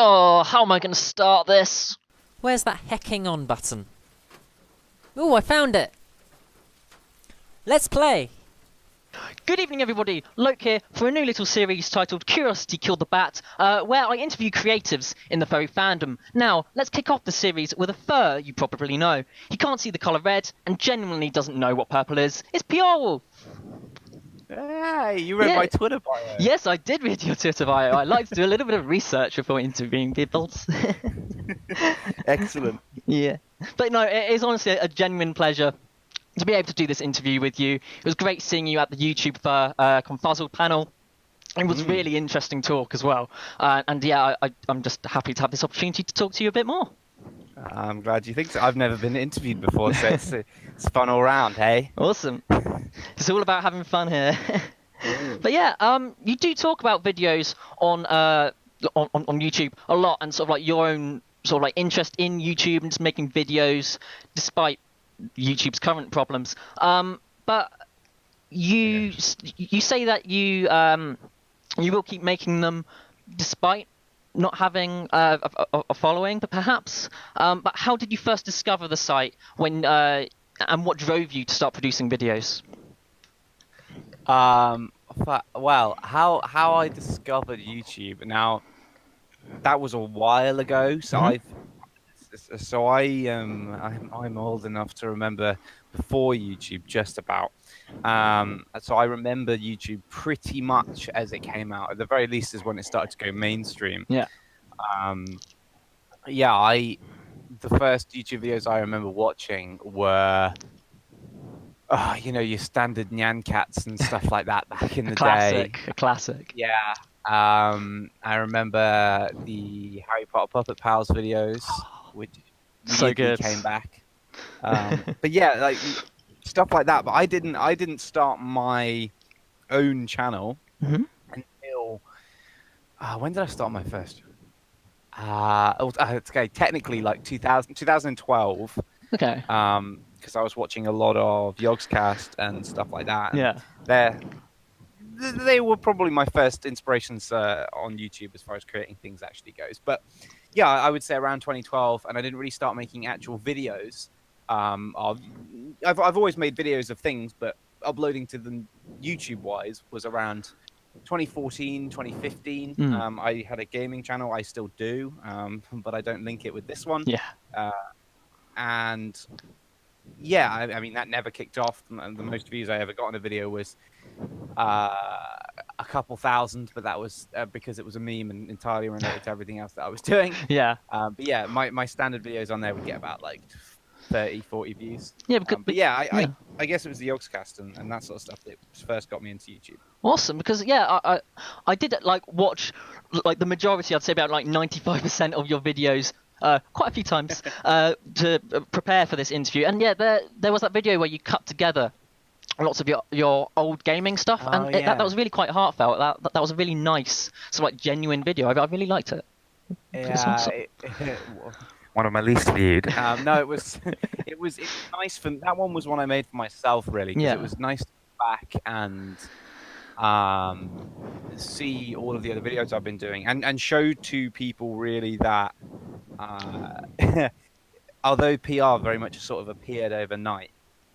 Oh, how am I going to start this? Where's that hecking on button? Oh, I found it! Let's play! Good evening, everybody. Loke here for a new little series titled Curiosity Killed the Bat, where I interview creatives in the furry fandom. Now, let's kick off the series with a fur you probably know. He can't see the colour red and genuinely doesn't know what purple is. It's PR Wolf. Hey, you read my Twitter bio. Yes, I did read your Twitter bio. I like to do a little bit of research before interviewing people. Excellent. Yeah. But no, it is honestly a genuine pleasure to be able to do this interview with you. It was great seeing you at the YouTube for Confuzzled panel. It was really interesting talk as well. And yeah, I'm just happy to have this opportunity to talk to you a bit more. I'm glad you think so. I've never been interviewed before, so it's fun all round, hey? Awesome. It's all about having fun here. But yeah, you do talk about videos on YouTube a lot, and sort of like your own sort of like interest in YouTube and just making videos despite YouTube's current problems. But you say that you will keep making them despite not having a following, but perhaps. But how did you first discover the site when and what drove you to start producing videos? Well, how I discovered YouTube. Now, that was a while ago, so I'm old enough to remember before YouTube, just about. So I remember YouTube pretty much as it came out. At the very least, is when it started to go mainstream. Yeah. The first YouTube videos I remember watching were, your standard Nyan Cats and stuff like that back in the day. A classic. Yeah. I remember the Harry Potter Puppet Pals videos, which so good came back. But yeah, like stuff like that. But I didn't start my own channel until when did I start my first? Okay, technically like 2012. Okay. Because I was watching a lot of Yogscast and stuff like that. Yeah. They were probably my first inspirations on YouTube as far as creating things actually goes. But yeah, I would say around 2012, and I didn't really start making actual videos. I've always made videos of things, but uploading to them YouTube-wise was around 2014, 2015. I had a gaming channel. I still do, but I don't link it with this one. Yeah. And yeah, I mean, that never kicked off. The most views I ever got on a video was a couple thousand, but that was because it was a meme and entirely related to everything else that I was doing. Yeah. But yeah, my standard videos on there would get about like 30, 40 views. Yeah. But yeah, I guess it was the Yogscast and that sort of stuff that first got me into YouTube. Awesome, because yeah, I did like watch like the majority, I'd say about like 95% of your videos. Quite a few times to prepare for this interview, and yeah, there was that video where you cut together lots of your old gaming stuff, and that was really quite heartfelt. That was a really nice, sort of like genuine video. I really liked it. Yeah, one of my least viewed. No, it was nice. That one was one I made for myself, really. Yeah. It was nice to go back and see all of the other videos I've been doing and show to people really that although PR very much sort of appeared overnight,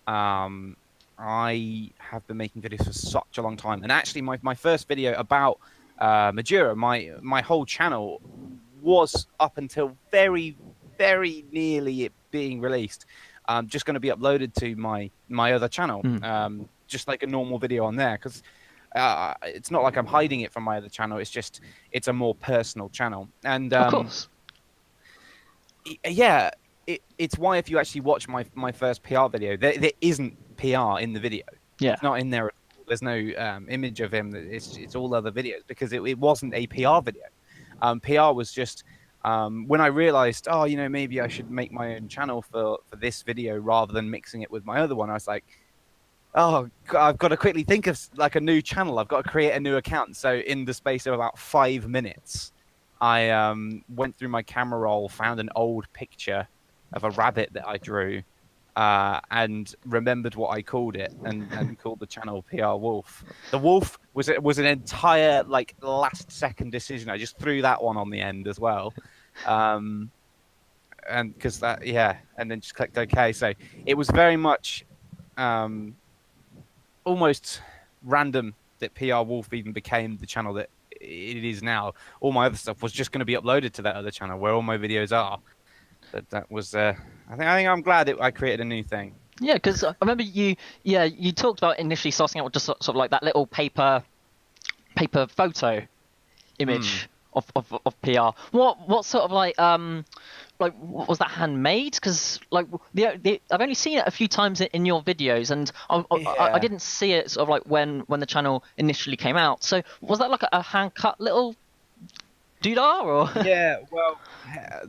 I have been making videos for such a long time. And actually my first video about Majura, my whole channel was up until very, very nearly it being released, just going to be uploaded to my other channel, just like a normal video on there, because it's not like I'm hiding it from my other channel. It's a more personal channel. And of course. Yeah, it's why if you actually watch my first PR video, there isn't PR in the video. Yeah. It's not in there. There's no image of him. It's all other videos because it wasn't a PR video. PR was just when I realized, maybe I should make my own channel for this video rather than mixing it with my other one. I was like, oh, God, I've got to quickly think of like a new channel. I've got to create a new account. So in the space of about 5 minutes, I went through my camera roll, found an old picture of a rabbit that I drew, and remembered what I called it, and called the channel PR Wolf. The Wolf was an entire like last second decision. I just threw that one on the end as well, and because that and then just clicked OK. So it was very much almost random that PR Wolf even became the channel that it is now. All my other stuff was just going to be uploaded to that other channel where all my videos are. But that was I think I'm glad that I created a new thing. Yeah, because I remember you talked about initially starting out with just sort of like that little paper photo image of PR. What sort of like was that handmade? Because like I've only seen it a few times in your videos, and I didn't see it sort of like when the channel initially came out. So was that like a hand cut little doodah or? Yeah, well,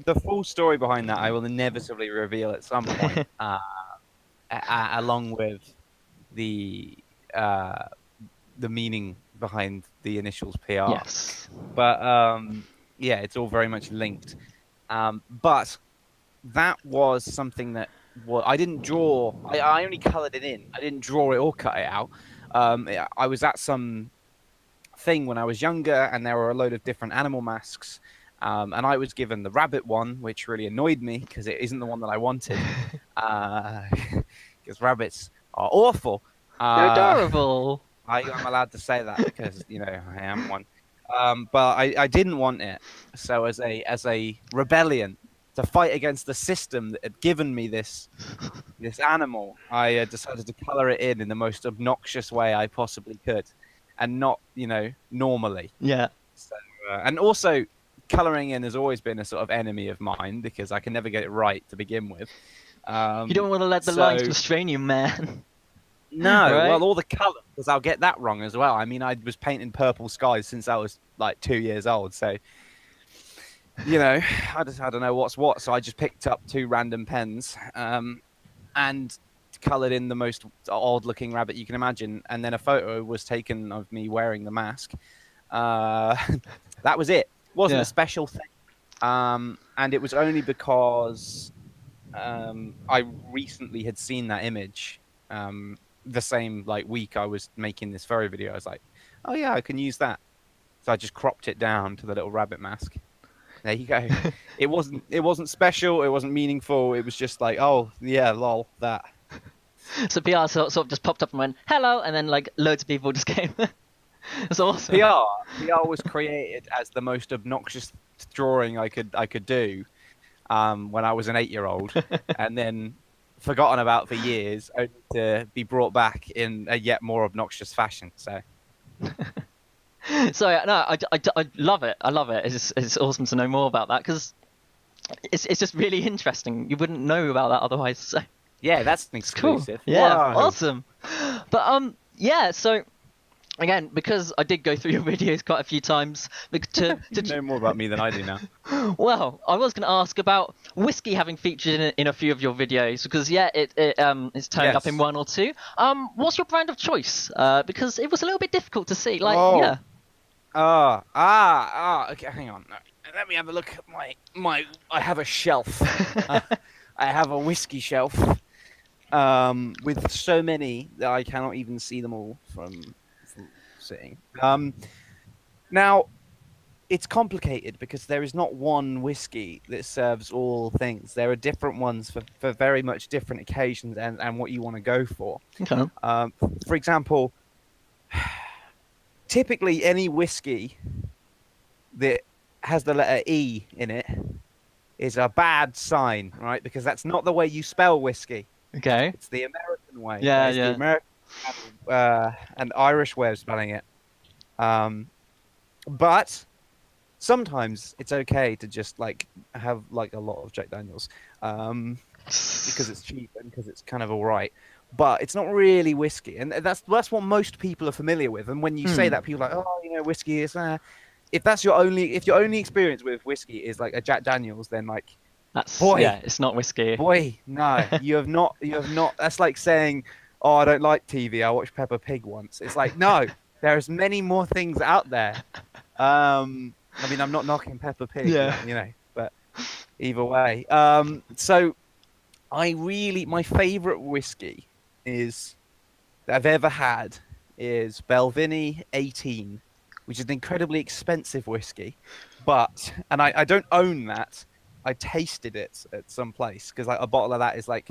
the full story behind that I will inevitably reveal at some point, along with the meaning behind the initials PR. Yes. But yeah, it's all very much linked. But that was something that I didn't draw. I only coloured it in. I didn't draw it or cut it out. I was at some thing when I was younger, and there were a load of different animal masks. And I was given the rabbit one, which really annoyed me because it isn't the one that I wanted. Because rabbits are awful. They're adorable. I'm allowed to say that because I am one. But I didn't want it. So as a rebellion to fight against the system that had given me this animal, I decided to color it in the most obnoxious way I possibly could, and not normally. Yeah. So, and also coloring in has always been a sort of enemy of mine because I can never get it right to begin with. You don't want to let the lines restrain you, man. No, right? Well, all the colour, because I'll get that wrong as well. I mean, I was painting purple skies since I was like 2 years old, so I don't know what's what. So I just picked up 2 random pens and coloured in the most odd-looking rabbit you can imagine, and then a photo was taken of me wearing the mask. That was it. Wasn't a special thing, and it was only because I recently had seen that image. The same week I was making this furry video, I was like, oh yeah, I can use that. So I just cropped it down to the little rabbit mask. There you go. It wasn't special, it wasn't meaningful, it was just like, oh yeah, lol, that. So PR sort of just popped up and went hello, and then like loads of people just came. That's awesome. PR was created as the most obnoxious drawing I could do when I was an 8-year-old, and then forgotten about for years, only to be brought back in a yet more obnoxious fashion. So no, I love it. I love it. It's awesome to know more about that because it's just really interesting. You wouldn't know about that otherwise. So yeah, that's an exclusive. Cool. Yeah, Whoa. awesome. But yeah, so. Again, because I did go through your videos quite a few times. You know more about me than I do now. Well, I was going to ask about whiskey having featured in a few of your videos because it's turned up in 1 or 2. What's your brand of choice? Because it was a little bit difficult to see. Okay, hang on. Let me have a look at my. I have a shelf. I have a whiskey shelf with so many that I cannot even see them all from sitting. Now, it's complicated because there is not one whiskey that serves all things. There are different ones for very much different occasions and what you want to go for. Okay. For example, typically any whiskey that has the letter E in it is a bad sign, right? Because that's not the way you spell whiskey. Okay. It's the American way. Yeah. The American and Irish way of spelling it. But sometimes it's okay to just have a lot of Jack Daniels because it's cheap and because it's kind of all right. But it's not really whiskey, and that's what most people are familiar with. And when you say that, people are like, oh, whiskey is. If your only experience with whiskey is like a Jack Daniels, then it's not whiskey. Boy, no, you have not. That's like saying, oh, I don't like TV. I watched Peppa Pig once. It's like, no, there's many more things out there. I mean, I'm not knocking Peppa Pig, but either way. So My favorite whiskey is that I've ever had is Belvini 18, which is an incredibly expensive whiskey. But, and I don't own that. I tasted it at some place because like a bottle of that is like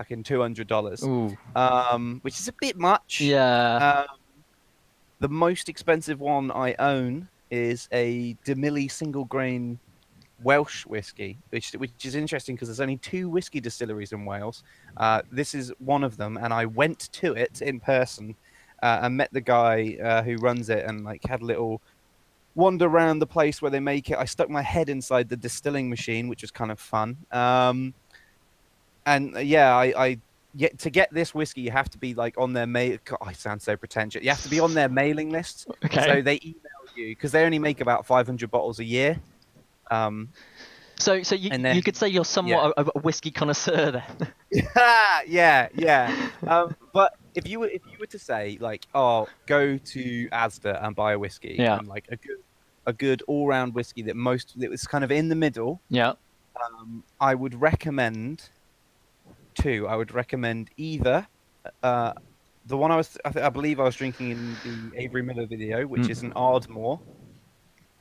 in $200, Ooh. which is a bit much. Yeah. The most expensive one I own is a Demilly single grain Welsh whiskey, which is interesting because there's only two whiskey distilleries in Wales. This is one of them, and I went to it in person and met the guy who runs it, and like had a little wander around the place where they make it. I stuck my head inside the distilling machine, which was kind of fun. And yeah, I to get this whiskey, you have to be like on their I sound so pretentious. You have to be on their mailing list, Okay. so they email you because they only make about 500 bottles a year. So And then you could say you're somewhat a whiskey connoisseur then. yeah. But if you were to say like, oh, go to Asda and buy a whiskey, Yeah. and like a good all round whiskey that was kind of in the middle, Yeah. I would recommend two. I would recommend either the one I believe I was drinking in the Avery Miller video, which is an Ardmore.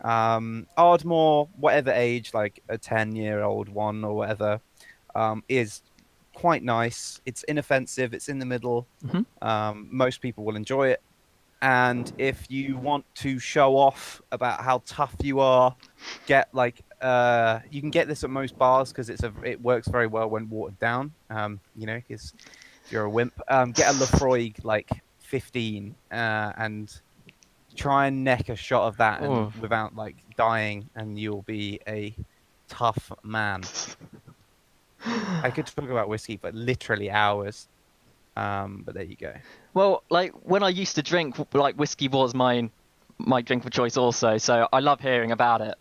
Ardmore, whatever age, like a 10-year-old one or whatever, is quite nice. It's inoffensive. It's in the middle. Most people will enjoy it. And if you want to show off about how tough you are, get like you can get this at most bars because it works very well when watered down. Because if you're a wimp, get a Lefroy like 15 and try and neck a shot of that and without like dying, and you'll be a tough man. I could talk about whiskey for literally hours. But there you go. Well, like when I used to drink, like whiskey was my drink of choice also. So I love hearing about it.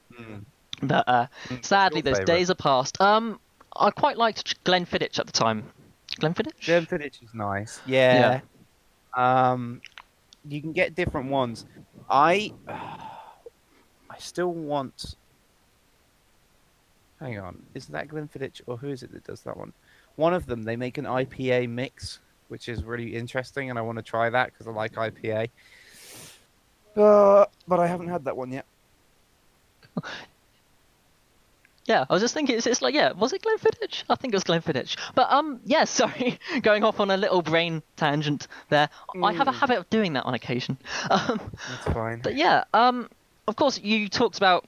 But sadly, those days are past. I quite liked Glenfiddich at the time. Glenfiddich is nice. Yeah. You can get different ones. I still want. Hang on, is that Glenfiddich or who is it that does that one? One of them. They make an IPA mix, which is really interesting, and I want to try that because I like IPA. But I haven't had that one yet. Yeah, I was just thinking, it's like, yeah, was it Glenfiddich? I think it was Glenfiddich. But yeah, sorry, going off on a little brain tangent there. I have a habit of doing that on occasion. That's fine. But yeah, of course, you talked about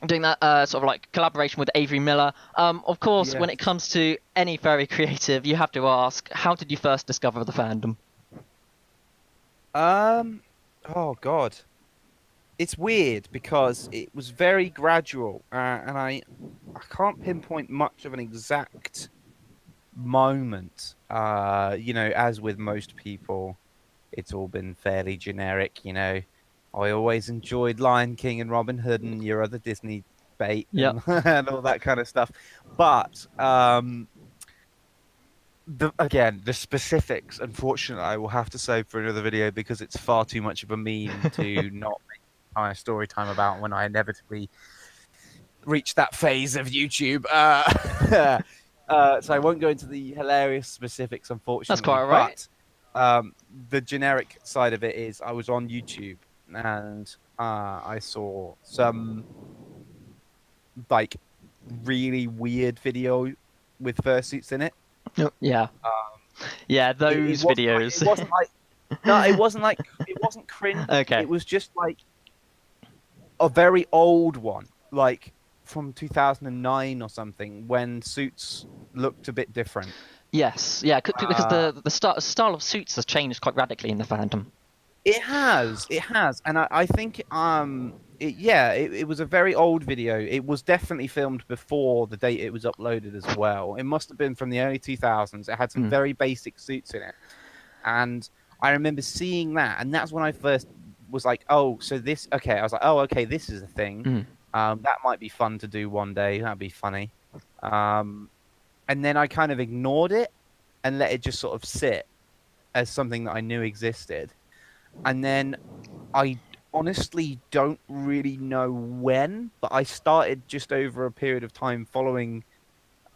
doing that sort of like collaboration with Avery Miller. Of course, when it comes to any furry creative, you have to ask, how did you first discover the fandom? Oh God. It's weird because it was very gradual, and I can't pinpoint much of an exact moment. As with most people, it's all been fairly generic. I always enjoyed Lion King and Robin Hood and your other Disney bait and all that kind of stuff. But the specifics, unfortunately, I will have to save for another video because it's far too much of a meme to not make a story time about when I inevitably reach that phase of YouTube. So I won't go into the hilarious specifics, unfortunately. That's quite all right. But the generic side of it is I was on YouTube and I saw some like really weird video with fursuits in it. Yeah. Those videos. It wasn't cringe. Okay. It was just like a very old one, like from 2009 or something, when suits looked a bit different. Yes, yeah, because the style of suits has changed quite radically in the fandom. It has, and I think it was a very old video. It was definitely filmed before the date it was uploaded as well. It must have been from the early 2000s. It had some very basic suits in it, and I remember seeing that, and that's when I first was like, oh, so this, okay. I was like, oh, okay, this is a thing. That might be fun to do one day. That'd be funny. And then I kind of ignored it and let it just sort of sit as something that I knew existed. And then I honestly don't really know when, but I started just over a period of time following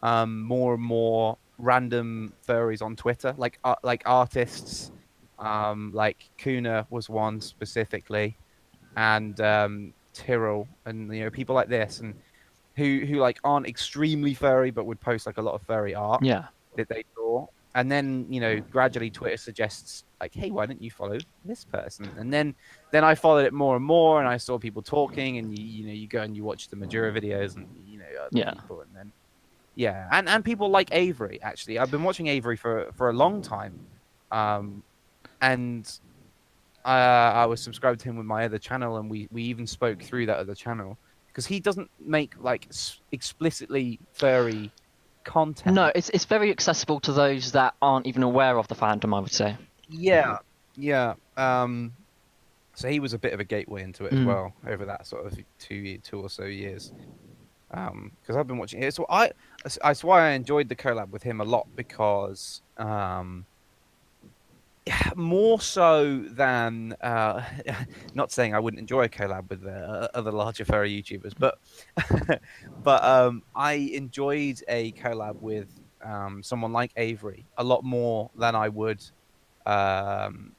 more and more random furries on Twitter, like artists. Like Kuna was one specifically, and Tyrrell, and people like this, and who like aren't extremely furry but would post like a lot of furry art Yeah. that they draw. And then gradually Twitter suggests like, hey, why don't you follow this person? And then I followed it more and more, and I saw people talking, and you go and you watch the Majura videos, and other Yeah. people, and then yeah, and people like Avery. Actually, I've been watching Avery for a long time, and I was subscribed to him with my other channel, and we even spoke through that other channel because he doesn't make like explicitly furry content. No, it's very accessible to those that aren't even aware of the fandom, I would say. Yeah, yeah. So he was a bit of a gateway into it as well over that sort of 2 or so years. Because I've been watching it, so that's why I enjoyed the collab with him a lot, because more so than not saying I wouldn't enjoy a collab with other larger furry YouTubers, but I enjoyed a collab with someone like Avery a lot more than I would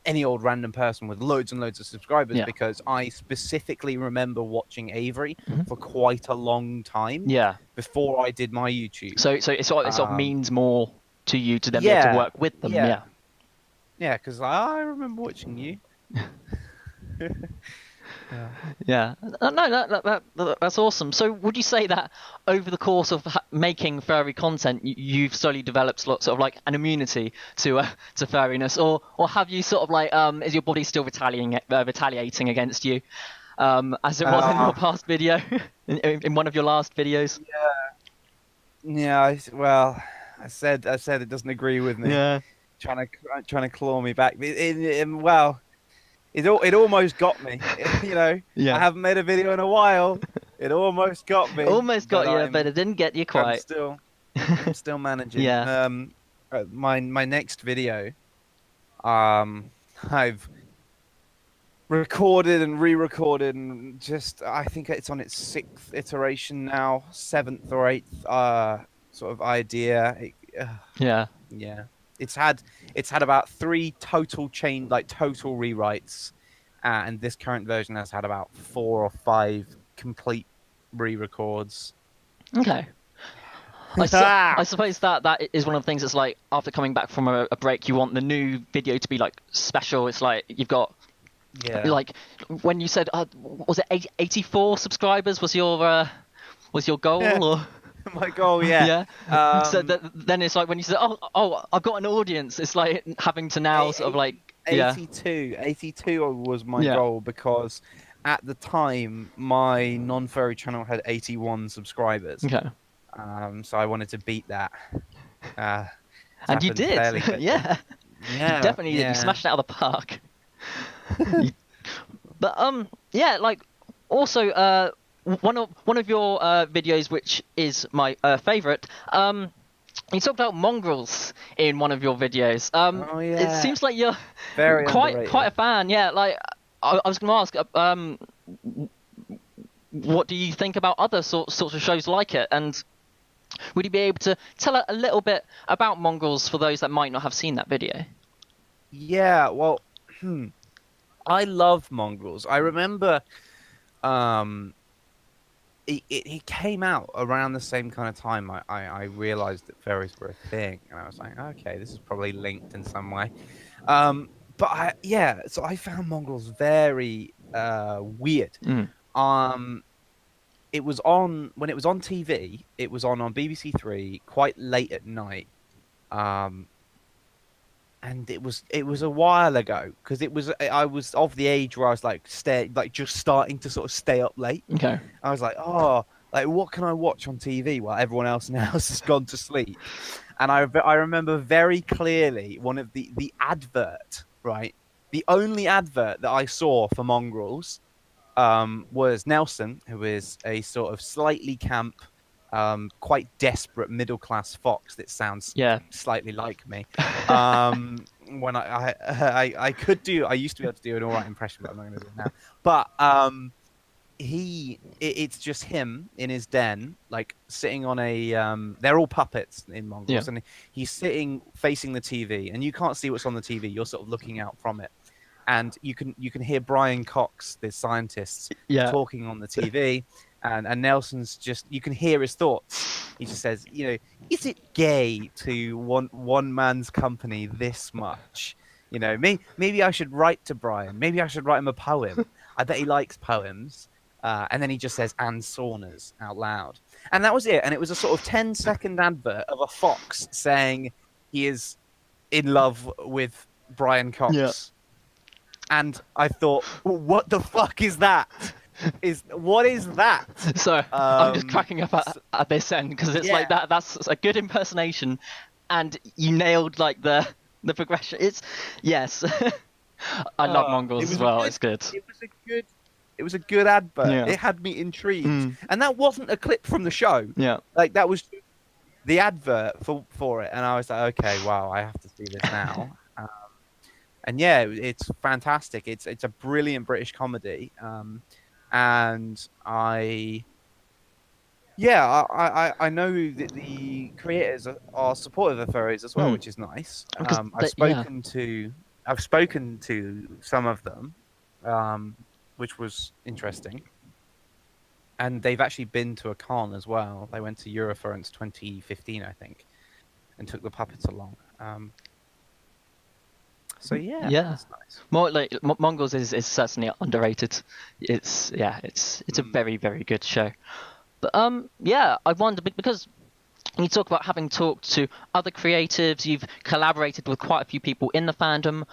any old random person with loads and loads of subscribers, because I specifically remember watching Avery for quite a long time before I did my YouTube. So it sort of means more to you to then be able to work with them. Yeah, because I remember watching you. Yeah. No, that's awesome. So would you say that over the course of making furry content, you've slowly developed sort of like an immunity to furriness, or have you sort of like is your body still retaliating against you, as it was in your past video, in one of your last videos? Yeah. Well, I said it doesn't agree with me. Yeah. Trying to claw me back. Well, it almost got me. I haven't made a video in a while. It almost got me. Almost got you, but it didn't get you quite. I'm still managing. Yeah. My next video, I've recorded and re-recorded, and I think it's on its 6th iteration now, 7th or 8th sort of idea. Yeah. It's had about 3 total rewrites, and this current version has had about 4 or 5 complete re-records. Okay. I suppose that is one of the things that's like, after coming back from a break, you want the new video to be like special. It's like you've got like when you said was it 84 subscribers was your goal or my goal, yeah. So then it's like when you said, oh, I've got an audience. It's like having to now sort of like 82 was my goal, because at the time my non-furry channel had 81 subscribers. Okay. So I wanted to beat that. And you did. Yeah. You definitely did. You smashed it out of the park. But like also one of your videos, which is my favorite, you talked about mongrels in one of your videos. It seems like you're quite a fan. Yeah, like I was going to ask, what do you think about other sorts of shows like it, and would you be able to tell a little bit about mongrels for those that might not have seen that video? Yeah, well, I love mongrels. I remember it came out around the same kind of time I realized that furries were a thing, and I was like, okay, this is probably linked in some way. But so I found mongrels very weird. It was on when it was on TV. It was on BBC Three quite late at night. And it was a while ago, because I was of the age where I was just starting to sort of stay up late. Okay. I was like, what can I watch on TV while everyone else in the house has gone to sleep? And I remember very clearly one of the advert, right? The only advert that I saw for mongrels was Nelson, who is a sort of slightly camp, quite desperate middle-class fox that sounds slightly like me. When I used to be able to do an all right impression, but I'm not going to do it now. But it's just him in his den, like sitting on a they're all puppets in Yeah. Mongols, and he's sitting facing the TV, and you can't see what's on the TV. You're sort of looking out from it, and you can hear Brian Cox, the scientist, Yeah. talking on the TV, and Nelson's just, you can hear his thoughts. He just says, is it gay to want one man's company this much? Maybe I should write to Brian. Maybe I should write him a poem. I bet he likes poems. And then he just says Ann Saunders out loud. And that was it. And it was a sort of 10-second advert of a fox saying he is in love with Brian Cox. Yeah. And I thought, what the fuck is that? What is that? So I'm just cracking up at this end because it's like that's a good impersonation, and you nailed like the progression. It's yes. I love Mongols as well. It's good. It was a good advert. Yeah. It had me intrigued. And that wasn't a clip from the show. Yeah. Like, that was the advert for it. And I was like, okay, wow, I have to see this now. And yeah, it's fantastic. It's a brilliant British comedy. And I know that the creators are supportive of furries as well, which is nice. I've spoken to some of them, which was interesting. And they've actually been to a con as well. They went to Eurofurence 2015, I think, and took the puppets along. So yeah, that's nice. More like Mongols is certainly underrated. It's a very, very good show. But I wonder because you talk about having talked to other creatives, you've collaborated with quite a few people in the fandom.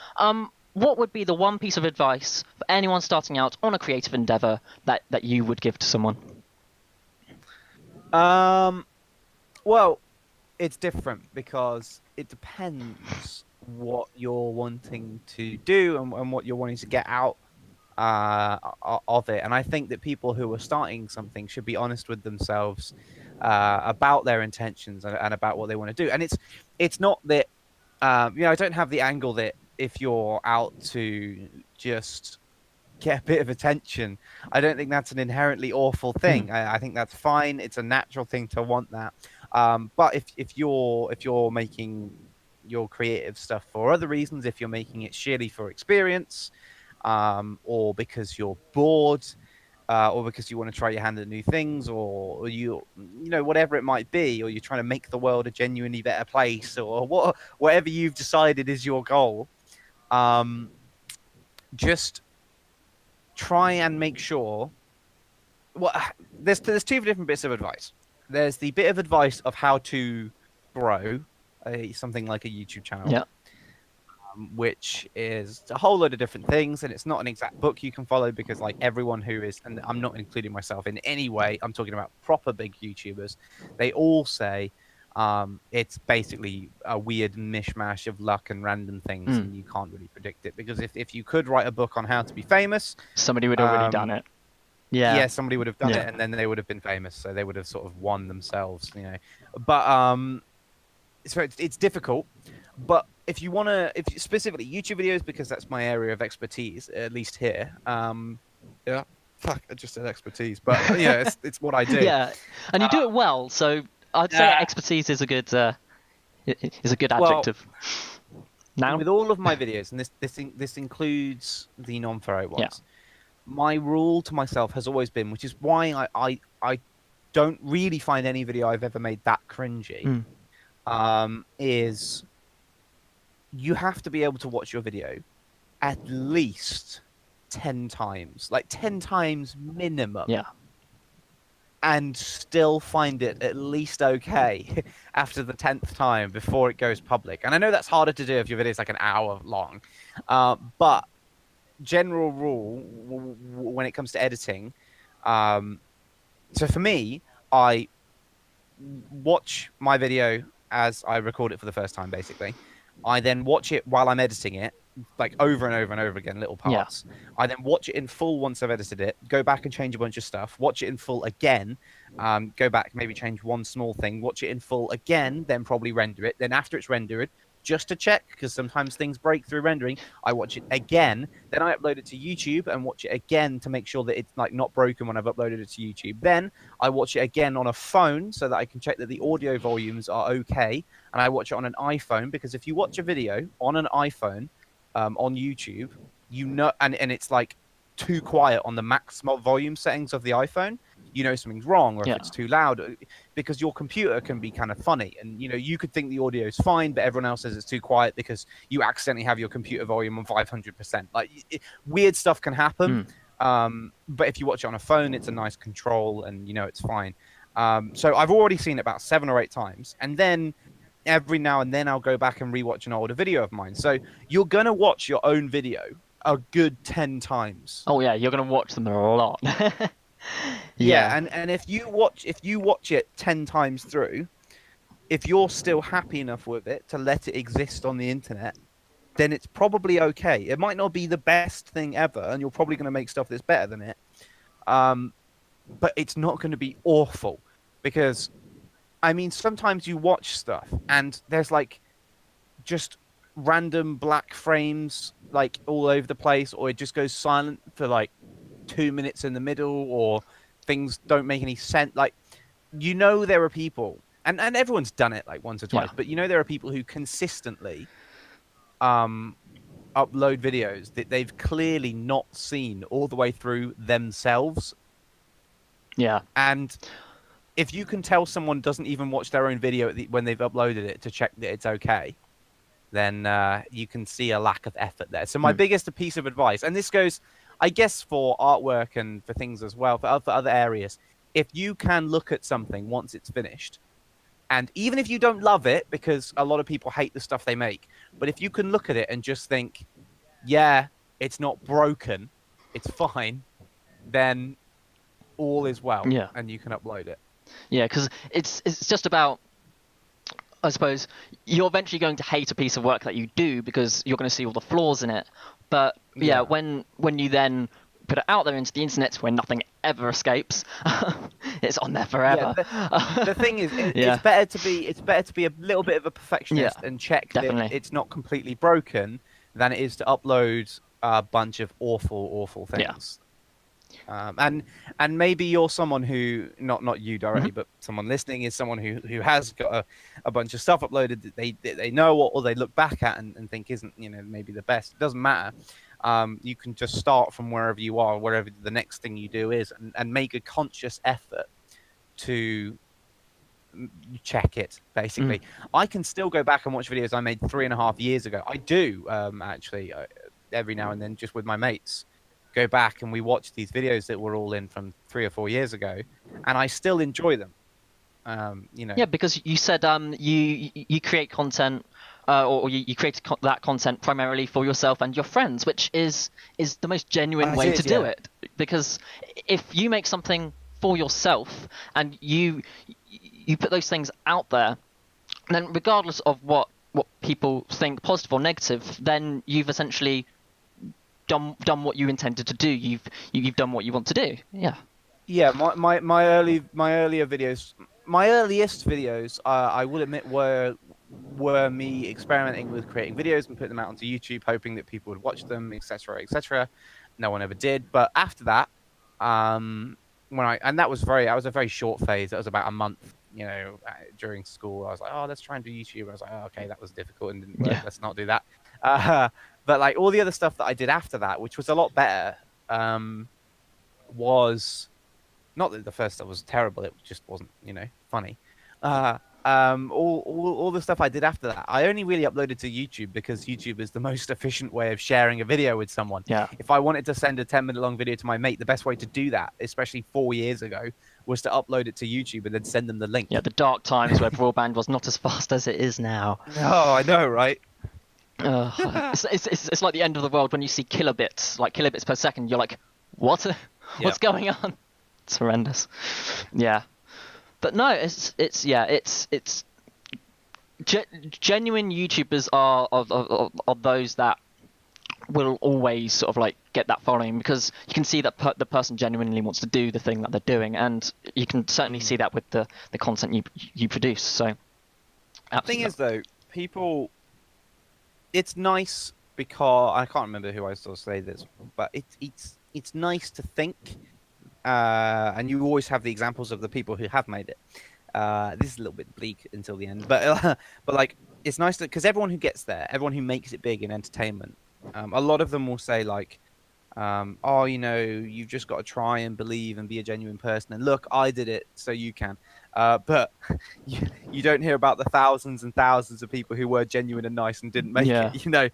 What would be the one piece of advice for anyone starting out on a creative endeavor that you would give to someone? Well, it's different because it depends what you're wanting to do and what you're wanting to get out of it. And I think that people who are starting something should be honest with themselves about their intentions and about what they want to do. And it's not that I don't have the angle that if you're out to just get a bit of attention, I don't think that's an inherently awful thing. I think that's fine. It's a natural thing to want that. But if you're making your creative stuff for other reasons, if you're making it sheerly for experience, or because you're bored, or because you want to try your hand at new things, or whatever it might be, or you're trying to make the world a genuinely better place, or whatever you've decided is your goal, just try and make sure. Well, there's two different bits of advice. There's the bit of advice of how to grow something like a YouTube channel, which is a whole load of different things, and it's not an exact book you can follow because, like, everyone who is, and I'm not including myself in any way, I'm talking about proper big YouTubers, they all say it's basically a weird mishmash of luck and random things, and you can't really predict it, because if you could write a book on how to be famous, somebody would have already done it. Yeah, somebody would have done it, and then they would have been famous, so they would have sort of won themselves, But so it's difficult. But if you want to, if specifically YouTube videos, because that's my area of expertise, at least here. I just said expertise, but it's what I do. Yeah, and you do it well, so I'd say expertise is a good adjective. Now, with all of my videos, and this includes the non-furry ones, my rule to myself has always been, which is why I don't really find any video I've ever made that cringy, is you have to be able to watch your video at least 10 times, like 10 times minimum. Yeah. And still find it at least okay after the 10th time before it goes public. And I know that's harder to do if your video is like an hour long, but general rule when it comes to editing. So for me, I watch my video as I record it for the first time, basically. I then watch it while I'm editing it, like over and over and over again, little parts. I then watch it in full once I've edited it, go back and change a bunch of stuff, watch it in full again, go back, maybe change one small thing, watch it in full again, then probably render it. Then after it's rendered, just to check, because sometimes things break through rendering. I watch it again, then I upload it to YouTube and watch it again to make sure that it's like not broken when I've uploaded it to YouTube. Then I watch it again on a phone so that I can check that the audio volumes are okay, and I watch it on an iPhone, because if you watch a video on an iPhone on YouTube, you know, and it's like too quiet on the maximum volume settings of the iPhone, you know something's wrong, or if it's too loud, because your computer can be kind of funny, and you know you could think the audio is fine, but everyone else says it's too quiet because you accidentally have your computer volume on 500%. Like weird stuff can happen. But if you watch it on a phone, it's a nice control, and you know it's fine. So I've already seen it about 7 or 8 times, and then every now and then I'll go back and rewatch an older video of mine. So you're gonna watch your own video a good 10 times. Oh yeah, you're gonna watch them a lot. Yeah, and if you watch it 10 times through, if you're still happy enough with it to let it exist on the internet, then it's probably okay. It might not be the best thing ever, and you're probably going to make stuff that's better than it. But it's not going to be awful, because I mean, sometimes you watch stuff and there's like just random black frames like all over the place, or it just goes silent for like 2 minutes in the middle, or things don't make any sense. Like, you know, there are people, and everyone's done it like once or twice, but you know, there are people who consistently upload videos that they've clearly not seen all the way through themselves. Yeah. And if you can tell someone doesn't even watch their own video when they've uploaded it to check that it's okay, then you can see a lack of effort there. So my biggest piece of advice, and this goes, I guess, for artwork and for things as well, for other areas, if you can look at something once it's finished, and even if you don't love it, because a lot of people hate the stuff they make, but if you can look at it and just think, yeah, it's not broken, it's fine, then all is well, and you can upload it. Yeah, because it's just about, I suppose, you're eventually going to hate a piece of work that you do because you're going to see all the flaws in it. But yeah, when you then put it out there into the internet where nothing ever escapes, it's on there forever. Yeah, the thing is, it's better to be a little bit of a perfectionist and check that it's not completely broken than it is to upload a bunch of awful things. And maybe you're someone who, not you directly, but someone listening is someone who has got a bunch of stuff uploaded that they know, or they look back at and think isn't, you know, maybe the best. It doesn't matter. You can just start from wherever you are, wherever the next thing you do is, and make a conscious effort to check it, basically. I can still go back and watch videos I made 3.5 years ago. I do, actually, every now and then, just with my mates. Go back and we watch these videos that were all in from 3 or 4 years ago, and I still enjoy them. You know. Yeah, because you said you create content, or you create that content primarily for yourself and your friends, which is the most genuine way to do it. Because if you make something for yourself and you put those things out there, then regardless of what people think, positive or negative, then you've essentially done what you intended to do. You've done what you want to do. Yeah, my earlier videos, my earliest videos, I will admit, were me experimenting with creating videos and putting them out onto YouTube, hoping that people would watch them, etc. No one ever did. But after that, that was a very short phase. That was about a month, you know, during school. I was like, oh, let's try and do YouTube. I was like, oh, okay, that was difficult and didn't work. Let's not do that. But like all the other stuff that I did after that, which was a lot better, was not that the first stuff was terrible. It just wasn't, you know, funny. All the stuff I did after that, I only really uploaded to YouTube because YouTube is the most efficient way of sharing a video with someone. Yeah. If I wanted to send a 10-minute long video to my mate, the best way to do that, especially 4 years ago, was to upload it to YouTube and then send them the link. Yeah, the dark times where broadband was not as fast as it is now. Oh, I know, right? It's like the end of the world when you see kilobits per second. You're like, what? What's going on? It's horrendous. Yeah, but no, it's genuine YouTubers are those that will always sort of like get that following, because you can see that the person genuinely wants to do the thing that they're doing, and you can certainly see that with the content you produce. So the thing is, though, people it's nice because I can't remember who I saw say this, but it's nice to think, and you always have the examples of the people who have made it. This is a little bit bleak until the end, but but like it's nice because everyone who gets there, everyone who makes it big in entertainment, a lot of them will say like, oh, you've just got to try and believe and be a genuine person. And look, I did it, so you can. But you don't hear about the thousands and thousands of people who were genuine and nice and didn't make Yeah. it.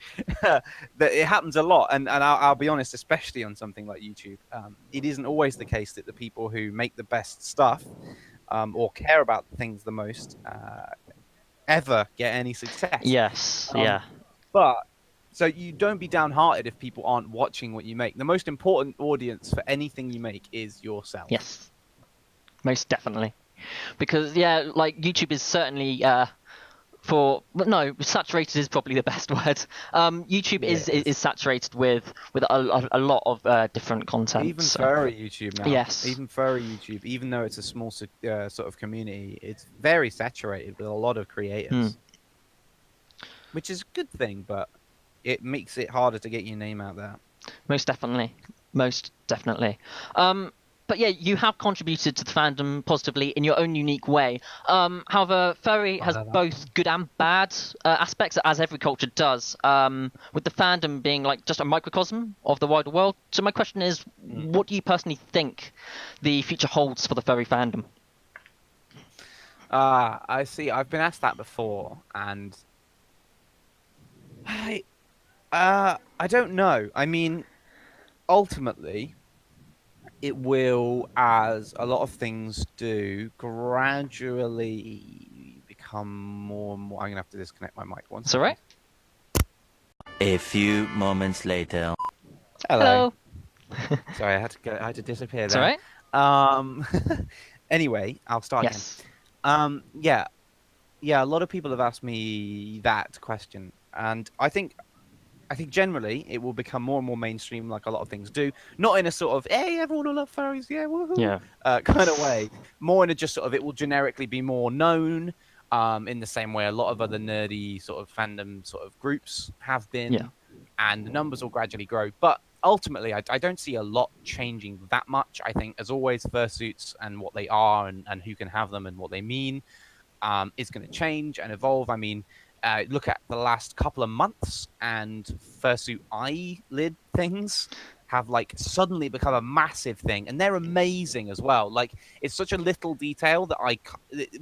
That it happens a lot. And I'll be honest, especially on something like YouTube, it isn't always the case that the people who make the best stuff or care about things the most ever get any success. Yes. Um, Yeah. But so you don't be downhearted if people aren't watching what you make. The most important audience for anything you make is yourself. Yes. Most definitely. Because like YouTube is certainly saturated is probably the best word. YouTube is saturated with a lot of different content. Even furry YouTube now. Yes. Even furry YouTube, even though it's a small sort of community, it's very saturated with a lot of creators, which is a good thing, but it makes it harder to get your name out there. Most definitely. But yeah, you have contributed to the fandom positively in your own unique way. However, furry has both good and bad aspects, as every culture does, with the fandom being like just a microcosm of the wider world. So my question is, what do you personally think the future holds for the furry fandom? I see. I've been asked that before, and I don't know. I mean, ultimately, it will, as a lot of things do, gradually become more and more. I'm gonna have to disconnect my mic once. It's all right. A few moments later. Hello. Sorry, I had to disappear It's there. all right. Anyway, I'll start again. Yeah. A lot of people have asked me that question, and I think generally it will become more and more mainstream, like a lot of things do. Not in a sort of "hey, everyone will love furries, yeah, woohoo," kind of way. More in a just sort of it will generically be more known, in the same way a lot of other nerdy sort of fandom sort of groups have been, and the numbers will gradually grow. But ultimately, I don't see a lot changing that much. I think, as always, fursuits and what they are and who can have them and what they mean is going to change and evolve. I mean, look at the last couple of months, and fursuit eyelid things have like suddenly become a massive thing, and they're amazing as well. Like, it's such a little detail that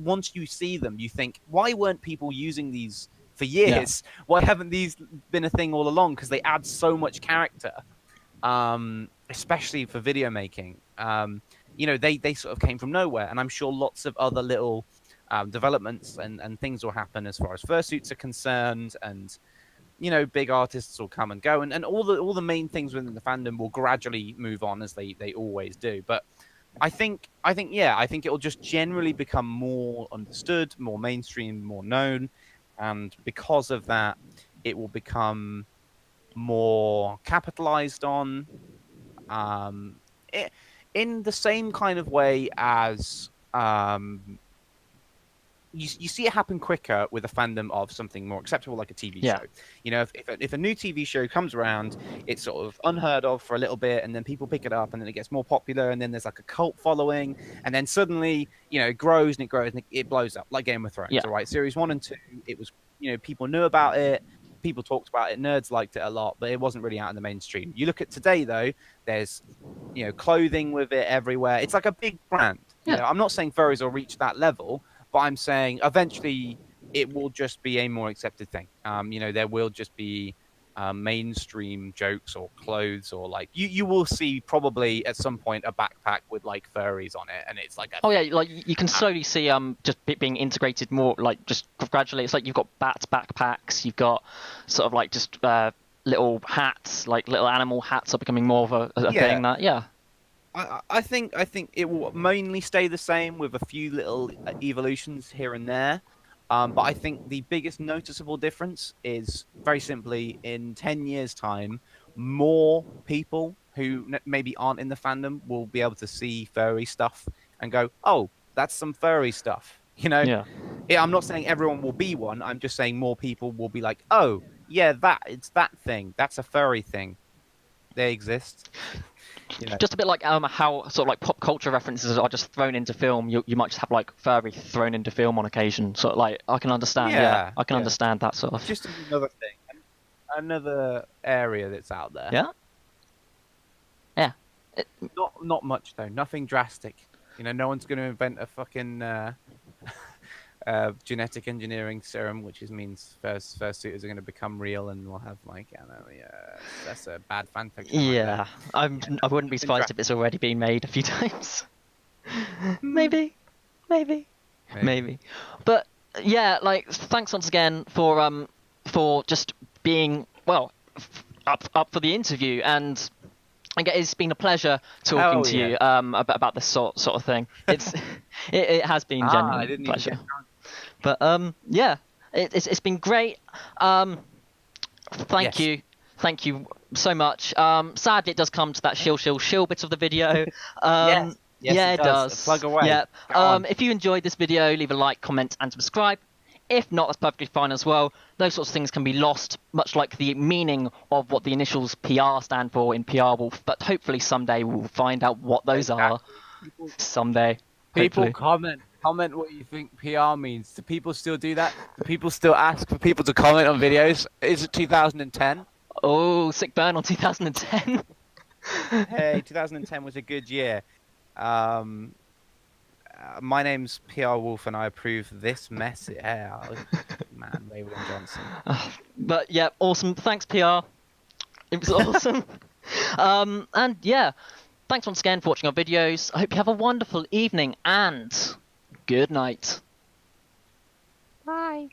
once you see them, you think, why weren't people using these for years? Why haven't these been a thing all along? Because they add so much character, especially for video making. They sort of came from nowhere, and I'm sure lots of other little developments and things will happen as far as fursuits are concerned, and big artists will come and go, and all the main things within the fandom will gradually move on, as they always do. But I think it will just generally become more understood, more mainstream, more known, and because of that, it will become more capitalized on, in the same kind of way as you see it happen quicker with a fandom of something more acceptable, like a TV show. If a new TV show comes around, it's sort of unheard of for a little bit, and then people pick it up, and then it gets more popular, and then there's like a cult following, and then suddenly, it grows and it grows and it blows up, like Game of Thrones. All right, series 1 and 2, it was, people knew about it, people talked about it, nerds liked it a lot, but it wasn't really out in the mainstream. You look at today, though, there's clothing with it everywhere. It's like a big brand. I'm not saying furries will reach that level, but I'm saying eventually it will just be a more accepted thing. There will just be mainstream jokes or clothes, or like you will see probably at some point a backpack with like furries on it, and it's like like you can slowly see just it being integrated more, like just gradually. It's like you've got bat backpacks, you've got sort of like just little hats, like little animal hats are becoming more of a thing. I think it will mainly stay the same with a few little evolutions here and there. But I think the biggest noticeable difference is very simply in 10 years' time, more people who maybe aren't in the fandom will be able to see furry stuff and go, oh, that's some furry stuff. I'm not saying everyone will be one. I'm just saying more people will be like, oh, Yeah, it's that thing. That's a furry thing. They exist. You know. Just a bit like how sort of like pop culture references are just thrown into film. You might just have like furry thrown into film on occasion. So like I can understand. Yeah, I can Yeah. understand that sort of. Just another thing, another area that's out there. Yeah. Yeah. Not much though. Nothing drastic. You know, no one's going to invent a fucking genetic engineering serum, which means fursuiters are going to become real, and we'll have like I don't know. Yeah, that's a bad fan fiction. Yeah, Right I wouldn't be surprised if it's already been made a few times. Maybe. But yeah, like thanks once again for just being up for the interview, and it's been a pleasure talking to you about this sort of thing. It has been genuine pleasure. But yeah, it's been great. Thank you so much. Sadly, it does come to that shill bit of the video. Yes, yeah, it does. Plug away. Yeah. If you enjoyed this video, leave a like, comment, and subscribe. If not, that's perfectly fine as well. Those sorts of things can be lost, much like the meaning of what the initials PR stand for in PR Wolf. But hopefully someday we'll find out what those are. Someday. People hopefully. comment what you think PR means. Do people still do that? Do people still ask for people to comment on videos? Is it 2010? Oh, sick burn on 2010. Hey, 2010 was a good year. My name's PR Wolf, and I approve this message. Yeah, man, Raven Johnson. But yeah, awesome. Thanks, PR. It was awesome. And yeah, thanks once again for watching our videos. I hope you have a wonderful evening and good night. Bye.